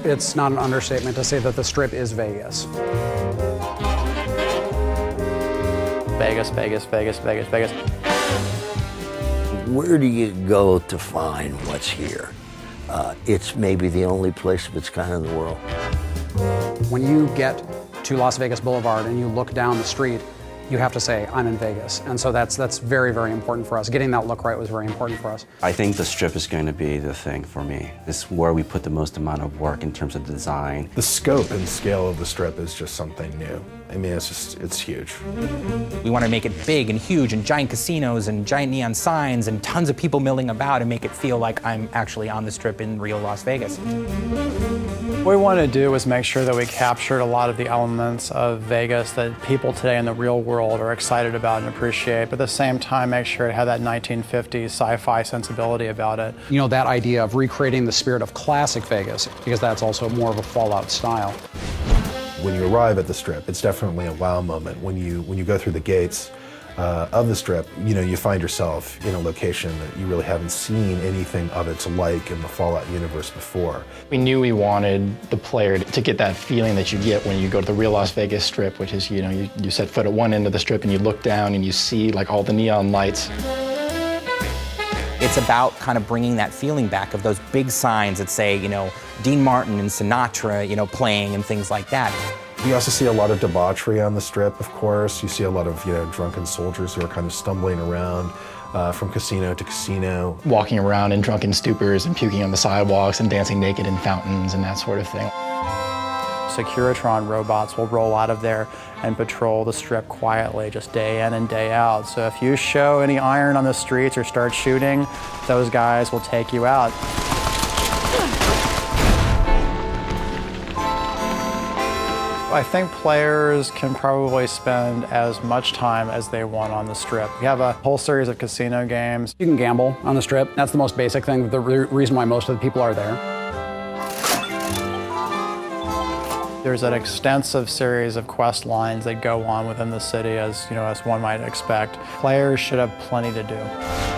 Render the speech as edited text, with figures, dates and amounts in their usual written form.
it's not an understatement to say that the Strip is Vegas. Vegas, Vegas, Vegas, Vegas, Vegas. Where do you go to find what's here? It's maybe the only place of its kind in the world. When you get to Las Vegas Boulevard and you look down the street, you have to say, I'm in Vegas. And so that's very, very important for us. Getting that look right was very important for us. I think the Strip is going to be the thing for me. It's where we put the most amount of work in terms of design. The scope and scale of the Strip is just something new. I mean, it's huge. We want to make it big and huge and giant casinos and giant neon signs and tons of people milling about and make it feel like I'm actually on the Strip in real Las Vegas. What we wanted to do was make sure that we captured a lot of the elements of Vegas that people today in the real world are excited about and appreciate, but at the same time make sure it had that 1950s sci-fi sensibility about it. You know, that idea of recreating the spirit of classic Vegas, because that's also more of a Fallout style. When you arrive at the Strip, it's definitely a wow moment. When you go through the gates of the Strip, you know, you find yourself in a location that you really haven't seen anything of its like in the Fallout universe before. We knew we wanted the player to get that feeling that you get when you go to the real Las Vegas Strip, which is, you know, you set foot at one end of the Strip and you look down and you see like all the neon lights. It's about kind of bringing that feeling back of those big signs that say, you know, Dean Martin and Sinatra, you know, playing and things like that. You also see a lot of debauchery on the Strip, of course. You see a lot of, you know, drunken soldiers who are kind of stumbling around from casino to casino. Walking around in drunken stupors and puking on the sidewalks and dancing naked in fountains and that sort of thing. Securitron robots will roll out of there and patrol the Strip quietly, just day in and day out. So if you show any iron on the streets or start shooting, those guys will take you out. I think players can probably spend as much time as they want on the Strip. We have a whole series of casino games. You can gamble on the Strip. That's the most basic thing, the reason why most of the people are there. There's an extensive series of quest lines that go on within the city, as you know, as one might expect. Players should have plenty to do.